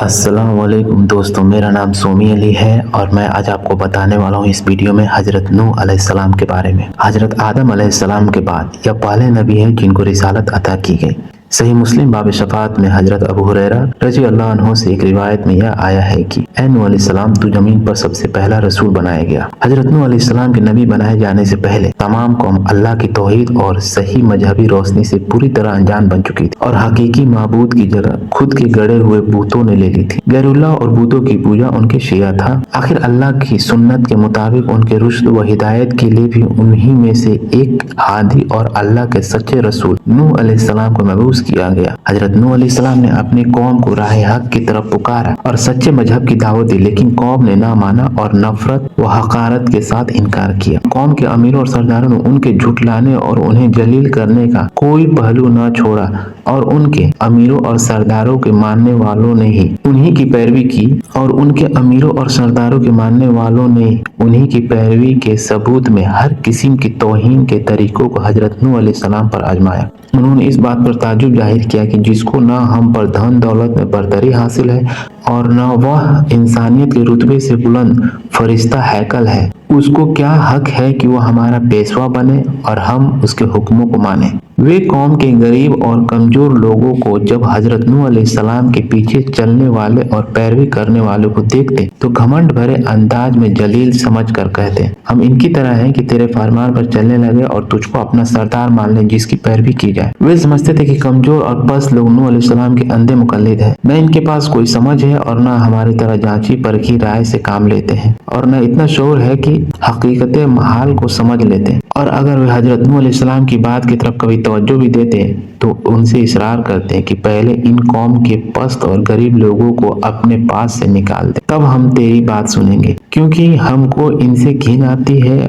السلام علیکم دوستوں، میرا نام سومی علی ہے اور میں آج آپ کو بتانے والا ہوں اس ویڈیو میں حضرت نوح علیہ السلام کے بارے میں۔ حضرت آدم علیہ السلام کے بعد یہ پہلے نبی ہیں جن کو رسالت عطا کی گئی۔ صحیح مسلم باب شفاعت میں حضرت ابو ہریرہ رضی اللہ عنہ سے ایک روایت میں یہ آیا ہے کہ اے نوح علیہ السلام، تو زمین پر سب سے پہلا رسول بنایا گیا۔ حضرت نوح علیہ السلام کے نبی بنائے جانے سے پہلے تمام قوم اللہ کی توحید اور صحیح مذہبی روشنی سے پوری طرح انجان بن چکی تھی اور حقیقی معبود کی جگہ خود کے گڑے ہوئے بتوں نے لے لی تھی۔ غیر اللہ اور بتوں کی پوجا ان کے شیعہ تھا۔ آخر اللہ کی سنت کے مطابق ان کے رشد و ہدایت کے لیے بھی انہی میں سے ایک ہادی اور اللہ کے سچے رسول نوح علیہ السلام کو مبعوث کیا گیا۔ حضرت نوح علیہ السلام نے اپنی قوم کو راہ حق کی طرف پکارا اور سچے مذہب کی دعوت دی، لیکن قوم نے نہ مانا اور نفرت و حقارت کے ساتھ انکار کیا۔ قوم کے امیروں اور سرداروں نے ان کے جھٹلانے اور انہیں ذلیل کرنے کا کوئی پہلو نہ چھوڑا اور ان کے امیروں اور سرداروں کے ماننے والوں نے ہی انہی کی پیروی کی اور ان کے امیروں اور سرداروں کے ماننے والوں نے انہی کی پیروی کے ثبوت میں ہر قسم کی توہین کے طریقوں کو حضرت نوح علیہ السلام پر آزمایا۔ انہوں نے اس بات پر تعجب ظاہر کیا کہ جس کو نہ ہم پر دھن دولت میں برتری حاصل ہے اور نہ وہ انسانیت کے رتبے سے بلند فرشتہ ہیکل ہے، اس کو کیا حق ہے کہ وہ ہمارا پیشوا بنے اور ہم اس کے حکموں کو مانیں۔ وہ قوم کے غریب اور کمزور لوگوں کو جب حضرت نوح علیہ السلام کے پیچھے چلنے والے اور پیروی کرنے والوں کو دیکھتے تو گھمنڈ بھرے انداز میں ذلیل سمجھ کر کہتے، ہم ان کی طرح ہیں کہ تیرے فرمان پر چلنے لگے اور تجھ کو اپنا سردار مان لیں جس کی پیروی کی جائے۔ وہ سمجھتے تھے کہ کمزور اور پست لوگ نوح علیہ السلام کے اندھے مقلد ہیں، نہ ان کے پاس کوئی سمجھ ہے اور نہ ہماری طرح جانچی پرکھی رائے سے کام لیتے ہیں اور نہ اتنا شعور ہے کہ حقیقت حال کو سمجھ لیتے ہیں، اور اگر وہ حضرت نوح علیہ السلام کی بات کی طرف کبھی توجہ بھی دیتے ہیں تو ان سے اصرار کرتے ہیں کہ پہلے ان قوم کے پست اور غریب لوگوں کو اپنے پاس سے نکال دے، تب ہم تیری بات سنیں گے، کیونکہ ہم کو ان سے گھن آتی ہے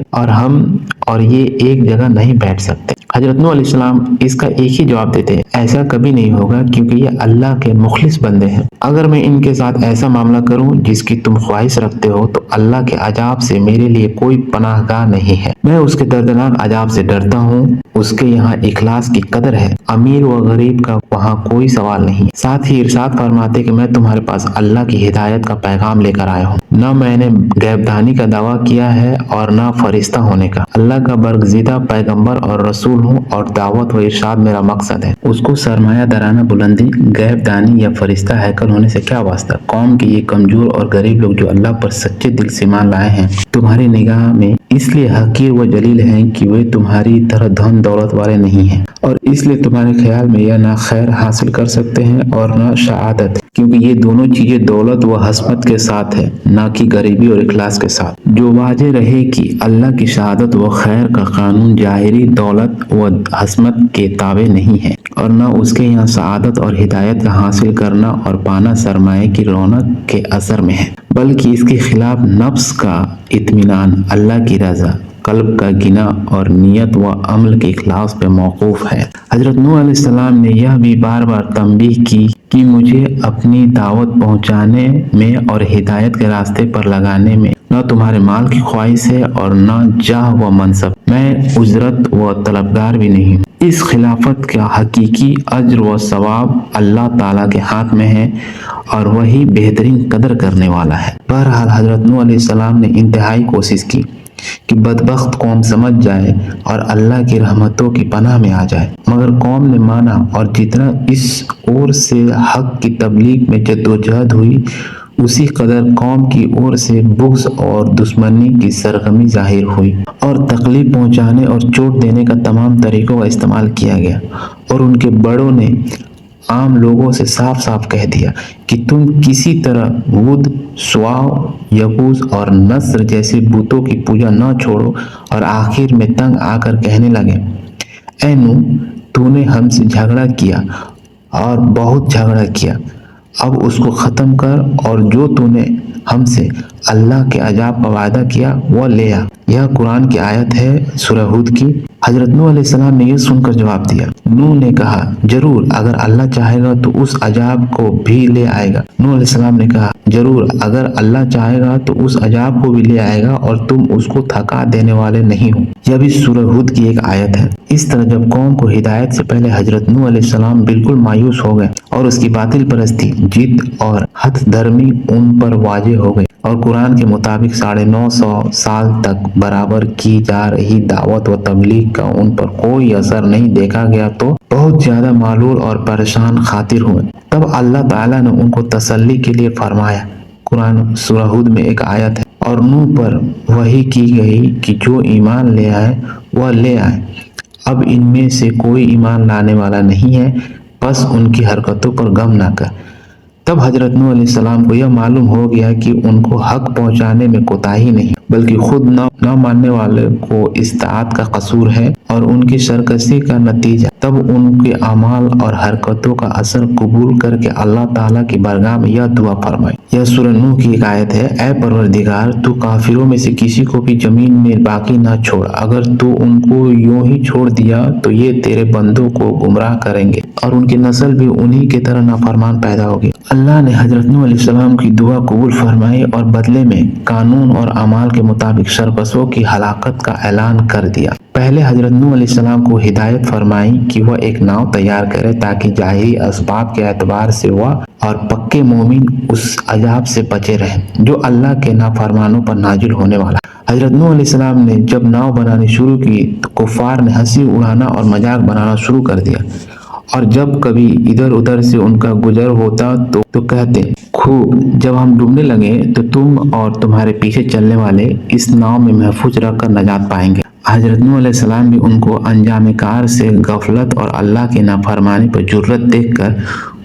اور یہ ایک جگہ نہیں بیٹھ سکتے۔ حضرت نوح علیہ السلام اس کا ایک ہی جواب دیتے ہیں، ایسا کبھی نہیں ہوگا کیونکہ یہ اللہ کے مخلص بندے ہیں۔ اگر میں ان کے ساتھ ایسا معاملہ کروں جس کی تم خواہش رکھتے ہو تو اللہ کے عذاب سے میرے لیے کوئی پناہ گاہ نہیں ہے، میں اس کے دردناک عذاب سے ڈرتا ہوں۔ اس کے یہاں اخلاص کی قدر ہے، امیر و غریب کا وہاں کوئی سوال نہیں۔ ساتھ ہی ارشاد فرماتے کہ میں تمہارے پاس اللہ کی ہدایت کا پیغام لے کر آیا ہوں، نہ میں نے غیب دانی کا دعویٰ کیا ہے اور نہ فرشتہ ہونے کا، اللہ کا برگزیدہ پیغمبر اور رسول ہوں اور دعوت و ارشاد میرا مقصد ہے۔ اس کو سرمایہ دارانہ بلندی، غیب دانی یا فرشتہ ہیکل ہونے سے کیا واسطہ؟ قوم کے یہ کمزور اور غریب لوگ جو اللہ پر سچے دل سے ایمان لائے ہیں تمہاری نگاہ میں اس لیے حقیر و جلیل ہیں کہ وہ تمہاری طرح دھن دولت والے نہیں ہیں، اور اس لیے تمہارے خیال میں یہ نہ خیر حاصل کر سکتے ہیں اور نہ سعادت، کیونکہ یہ دونوں چیزیں دولت و حسمت کے ساتھ ہے، نہ کہ غریبی اور اخلاص کے ساتھ۔ جو واضح رہے کہ اللہ کی سعادت و خیر کا قانون ظاہری دولت و حسمت کے تابع نہیں ہے اور نہ اس کے یہاں سعادت اور ہدایت کا حاصل کرنا اور پانا سرمایہ کی رونق کے اثر میں ہے، بلکہ اس کے خلاف نفس کا اطمینان، اللہ کی رضا، قلب کا گنا اور نیت و عمل کے اخلاص پہ موقوف ہے۔ حضرت نوح علیہ السلام نے یہ بھی بار بار تنبیہ کی کہ مجھے اپنی دعوت پہنچانے میں اور ہدایت کے راستے پر لگانے میں نہ تمہارے مال کی خواہش ہے اور نہ جاہ و منصب، میں اجرت و طلبگار بھی نہیں ہوں۔ اس خلافت کا حقیقی اجر و ثواب اللہ تعالیٰ کے ہاتھ میں ہے اور وہی بہترین قدر کرنے والا ہے۔ بہرحال حضرت نوح علیہ السلام نے انتہائی کوشش کی کہ بدبخت قوم سمجھ جائے اور اللہ کی رحمتوں کی پناہ میں آ جائے، مگر قوم نے مانا اور جتنا اس اور سے حق کی تبلیغ میں جدوجہد ہوئی اسی قدر قوم کی اور سے بغض اور دشمنی کی سرگرمی ظاہر ہوئی اور تکلیف پہنچانے اور چوٹ دینے کا تمام طریقوں کا استعمال کیا گیا، اور ان کے بڑوں نے عام لوگوں سے صاف صاف کہہ دیا کہ تم کسی طرح ود، سواع، یغوث اور نصر جیسے بتوں کی پوجا نہ چھوڑو، اور آخر میں تنگ آ کر کہنے لگے، اے نوح، تو نے ہم سے جھگڑا کیا اور بہت جھگڑا کیا، اب اس کو ختم کر اور جو تو نے ہم سے اللہ کے عذاب کا وعدہ کیا وہ لے آ۔ یہ قرآن کی آیت ہے سورہ ہود کی۔ حضرت نوح علیہ السلام نے یہ سن کر جواب دیا۔ نوح نے کہا ضرور اگر اللہ چاہے گا تو اس عذاب کو بھی لے آئے گا۔ نوح علیہ السلام نے کہا ضرور اگر اللہ چاہے گا تو اس عذاب کو بھی لے آئے گا اور تم اس کو تھکا دینے والے نہیں ہو۔ یہ بھی سورہ ہود کی ایک آیت ہے۔ اس طرح جب قوم کو ہدایت سے پہلے حضرت نوح علیہ السلام بالکل مایوس ہو گئے اور اس کی باطل پرستی، ضد اور حد درمی ان پر واضح ہو گئی اور قرآن کے مطابق 950 سال تک برابر کی جا رہی دعوت و تبلیغ کا ان پر کوئی اثر نہیں دیکھا گیا تو بہت زیادہ معلول اور پریشان خاطر ہوئے۔ تب اللہ تعالیٰ نے ان کو تسلی کے لیے فرمایا۔ قرآن سورہ ہود میں ایک آیت ہے، اور نوح پر وحی کی گئی کہ جو ایمان لے آئے وہ لے آئے، اب ان میں سے کوئی ایمان لانے والا نہیں ہے، بس ان کی حرکتوں پر غم نہ کر۔ تب حضرت نوح علیہ السلام کو یہ معلوم ہو گیا کہ ان کو حق پہنچانے میں کوتاہی نہیں بلکہ خود نہ ماننے والے کو استطاعت کا قصور ہے اور ان کی سرکشی کا نتیجہ۔ تب ان کے اعمال اور حرکتوں کا اثر قبول کر کے اللہ تعالیٰ کی بارگاہ میں یہ دعا فرمائی۔ یہ سورہ نوح کی ایک آیت ہے۔ اے پروردگار، تو کافروں میں سے کسی کو بھی زمین میں باقی نہ چھوڑ، اگر تو ان کو یوں ہی چھوڑ دیا تو یہ تیرے بندوں کو گمراہ کریں گے اور ان کی نسل بھی انہی کی طرح نافرمان پیدا ہوگی۔ اللہ نے حضرت نوح علیہ السلام کی دعا قبول فرمائی اور بدلے میں قانون اور اعمال کے مطابق سرکشوں کی ہلاکت کا اعلان کر دیا۔ پہلے حضرت نوح علیہ السلام کو ہدایت فرمائی کہ وہ ایک ناؤ تیار کرے تاکہ ظاہری اسباب کے اعتبار سے وہ اور پکے مومن اس عذاب سے بچے رہیں جو اللہ کے نافرمانوں پر نازل ہونے والا۔ حضرت نوح علیہ السلام نے جب ناؤ بنانی شروع کی تو کفار نے ہنسی اڑانا اور مذاق بنانا شروع کر دیا، اور جب کبھی ادھر ادھر سے ان کا گزر ہوتا تو کہتے خوب، جب ہم ڈوبنے لگے تو تم اور تمہارے پیچھے چلنے والے اس ناؤ میں محفوظ رکھ کر نجات پائیں گے۔ حضرت نوح علیہ السلام بھی ان کو انجام کار سے غفلت اور اللہ کی نافرمانی پر جرأت دیکھ کر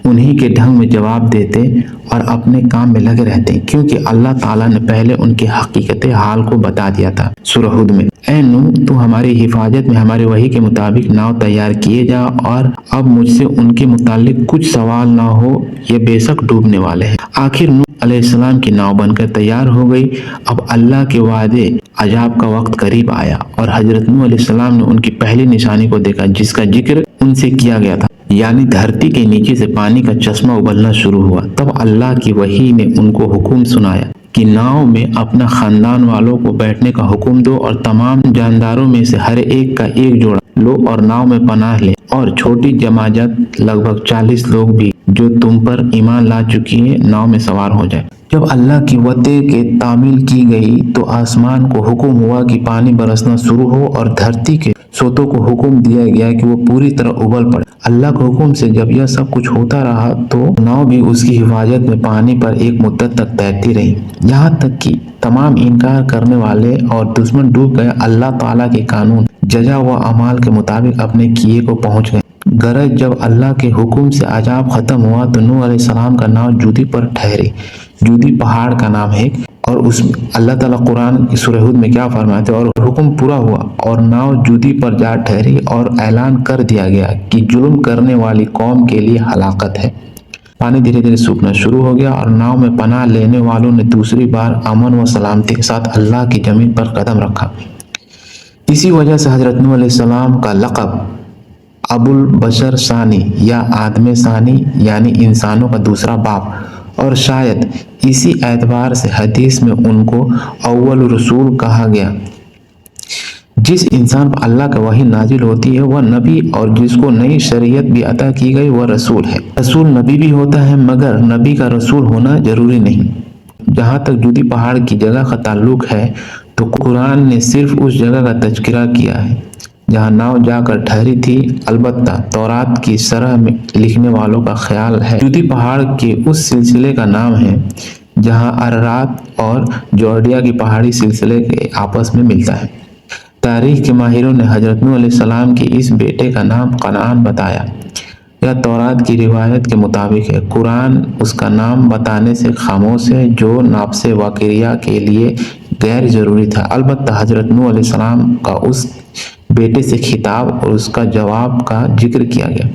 انہی کے ڈھنگ میں جواب دیتے اور اپنے کام میں لگے رہتے، کیونکہ اللہ تعالیٰ نے پہلے ان کی حقیقت حال کو بتا دیا تھا۔ سورہ ہود میں اے نوح، تو ہماری حفاظت میں ہمارے وحی کے مطابق ناؤ تیار کیے جا، اور اب مجھ سے ان کے متعلق کچھ سوال نہ ہو، یہ بے شک ڈوبنے والے ہیں۔ آخر نوح علیہ السلام کی ناؤ بن کر تیار ہو گئی۔ اب اللہ کے وعدے عذاب کا وقت قریب آیا اور حضرت نوح علیہ السلام نے ان کی پہلی نشانی کو دیکھا جس کا ذکر ان سے کیا گیا تھا، یعنی دھرتی کے نیچے سے پانی کا چشمہ ابلنا شروع ہوا۔ تب اللہ کی وحی نے ان کو حکم سنایا کہ ناؤ میں اپنا خاندان والوں کو بیٹھنے کا حکم دو اور تمام جانداروں میں سے ہر ایک کا ایک جوڑا لو اور ناؤ میں پناہ لے، اور چھوٹی جماعت لگ بھگ 40 لوگ بھی جو تم پر ایمان لا چکی ہیں ناؤ میں سوار ہو جائے۔ جب اللہ کی وعدے کے تعمیل کی گئی تو آسمان کو حکم ہوا کہ پانی برسنا شروع ہو اور دھرتی کے سوتوں کو حکم دیا گیا کہ وہ پوری طرح ابل پڑے۔ اللہ کے حکم سے جب یہ سب کچھ ہوتا رہا تو ناؤ بھی اس کی حفاظت میں پانی پر ایک مدت تک تیرتی رہی، یہاں تک کہ تمام انکار کرنے والے اور دشمن ڈوب گئے۔ اللہ تعالیٰ کے قانون جزا و اعمال کے مطابق اپنے کیے کو پہنچ گئے۔ غرض جب اللہ کے حکم سے عذاب ختم ہوا تو نوح علیہ السلام کا ناؤ جودی پر ٹھہری۔ جودی پہاڑ کا نام ہے، اور اس میں اللہ تعالیٰ قرآن کی سورہ ہود میں کیا فرماتے اور حکم پورا ہوا اور ناؤ جودی پر جا ٹھہری اور اعلان کر دیا گیا کہ ظلم کرنے والی قوم کے لیے ہلاکت ہے۔ پانی دھیرے دھیرے سوکھنا شروع ہو گیا اور ناؤ میں پناہ لینے والوں نے دوسری بار امن و سلامتی کے ساتھ اللہ کی زمین پر قدم رکھا۔ اسی وجہ سے حضرت نوح علیہ السلام کا لقب ابو البشر ثانی یا آدم ثانی یعنی انسانوں کا دوسرا باپ، اور شاید اسی اعتبار سے حدیث میں ان کو اول رسول کہا گیا۔ جس انسان پر اللہ کا وحی نازل ہوتی ہے وہ نبی، اور جس کو نئی شریعت بھی عطا کی گئی وہ رسول ہے۔ رسول نبی بھی ہوتا ہے مگر نبی کا رسول ہونا ضروری نہیں۔ جہاں تک جودی پہاڑ کی جگہ کا تعلق ہے تو قرآن نے صرف اس جگہ کا تذکرہ کیا ہے جہاں ناؤ جا کر ٹھہری تھی، البتہ تورات کی شرح میں لکھنے والوں کا خیال ہے جودی پہاڑ کے اس سلسلے کا نام ہے جہاں ارارات اور جورڈیا کی پہاڑی سلسلے کے آپس میں ملتا ہے۔ تاریخ کے ماہروں نے حضرت نوح علیہ السلام کے اس بیٹے کا نام کنعان بتایا۔ یہ تورات کی روایت کے مطابق ہے۔ قرآن اس کا نام بتانے سے خاموش ہے جو نفس واقعیہ کے لیے غیر ضروری تھا، البتہ حضرت نوح علیہ السلام کا اس بیٹے سے خطاب اور اس کا جواب کا ذکر کیا گیا۔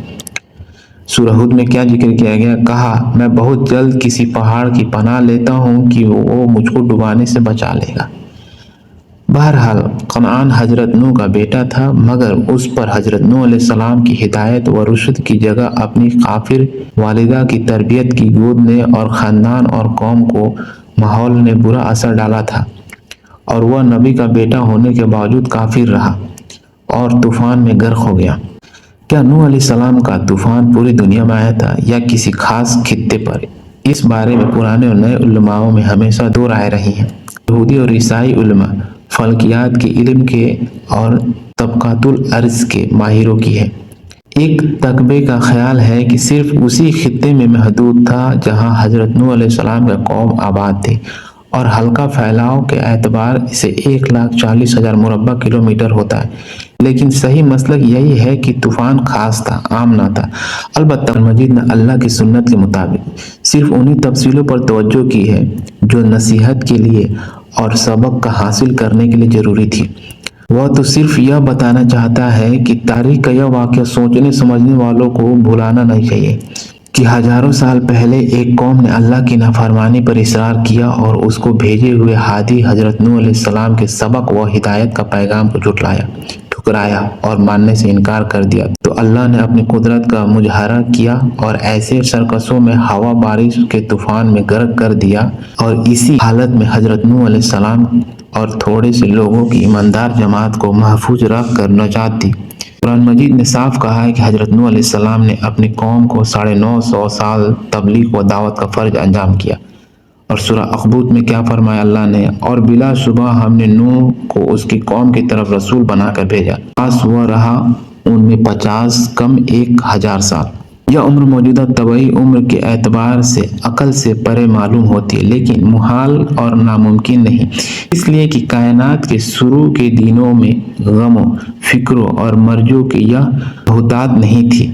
سورہ ہود میں کیا ذکر کیا گیا؟ کہا میں بہت جلد کسی پہاڑ کی پناہ لیتا ہوں کہ وہ مجھ کو ڈوبانے سے بچا لے گا۔ بہرحال کنعان حضرت نوح کا بیٹا تھا، مگر اس پر حضرت نوح علیہ السلام کی ہدایت و رشد کی جگہ اپنی کافر والدہ کی تربیت کی گود نے اور خاندان اور قوم کو ماحول نے برا اثر ڈالا تھا، اور وہ نبی کا بیٹا ہونے کے باوجود کافر رہا اور طوفان میں غرق ہو گیا۔ کیا نوح علیہ السلام کا طوفان پوری دنیا میں آیا تھا یا کسی خاص خطے پر؟ اس بارے میں پرانے اور نئے علماءوں میں ہمیشہ دو رائے رہی ہیں۔ یہودی اور عیسائی علماء فلکیات کے علم کے اور طبقات الارض کے ماہروں کی ہے۔ ایک طبقے کا خیال ہے کہ صرف اسی خطے میں محدود تھا جہاں حضرت نوح علیہ السلام کا قوم آباد تھے، اور حلقہ پھیلاؤ کے اعتبار سے 1,40,000 مربع کلومیٹر ہوتا ہے۔ لیکن صحیح مسلک یہی ہے کہ طوفان خاص تھا، عام نہ تھا۔ البتہ قرآن مجید نے اللہ کی سنت کے مطابق صرف انہی تفصیلوں پر توجہ کی ہے جو نصیحت کے لیے اور سبق کا حاصل کرنے کے لیے ضروری تھی۔ وہ تو صرف یہ بتانا چاہتا ہے کہ تاریخ کا یہ واقعہ سوچنے سمجھنے والوں کو بھولانا نہیں چاہیے کہ ہزاروں سال پہلے ایک قوم نے اللہ کی نافرمانی پر اصرار کیا اور اس کو بھیجے ہوئے ہادی حضرت نوح علیہ السلام کے سبق و ہدایت کا پیغام کو جھٹلایا، ٹھکرایا اور ماننے سے انکار کر دیا۔ تو اللہ نے اپنی قدرت کا مظاہرہ کیا اور ایسے سرکشوں میں ہوا بارش کے طوفان میں غرق کر دیا، اور اسی حالت میں حضرت نوح علیہ السلام اور تھوڑے سے لوگوں کی ایماندار جماعت کو محفوظ رکھ کر نجات دی۔ قرآن مجید نے صاف کہا ہے کہ حضرت نوح علیہ السلام نے اپنی قوم کو 950 سال تبلیغ و دعوت کا فرض انجام کیا۔ اور سورہ اخبوت میں کیا فرمایا اللہ نے؟ اور بلا شبہ ہم نے نوح کو اس کی قوم کی طرف رسول بنا کر بھیجا، خاص وہ رہا ان میں 50 کم 1000 سال۔ یہ عمر موجودہ طبعی عمر کے اعتبار سے عقل سے پرے معلوم ہوتی ہے، لیکن محال اور ناممکن نہیں، اس لیے کہ کائنات کے شروع کے دنوں میں غموں، فکروں اور مرجوں کی یہ بہتات نہیں تھی۔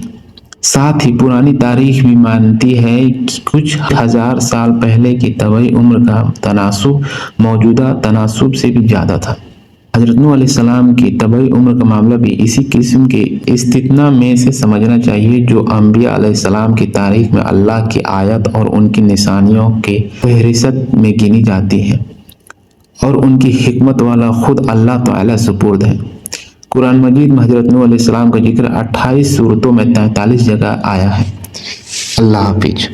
ساتھ ہی پرانی تاریخ بھی مانتی ہے کہ کچھ ہزار سال پہلے کی طبعی عمر کا تناسب موجودہ تناسب سے بھی زیادہ تھا۔ حضرت نوح علیہ السلام کی طبعی عمر کا معاملہ بھی اسی قسم کے استثناء میں سے سمجھنا چاہیے جو انبیاء علیہ السلام کی تاریخ میں اللہ کی آیت اور ان کی نشانیوں کے فہرست میں گنی جاتی ہیں، اور ان کی حکمت والا خود اللہ تعالی سپرد ہے۔ قرآن مجید میں حضرت نوح علیہ السلام کا ذکر 28 سورتوں میں 43 جگہ آیا ہے۔ اللہ حافظ۔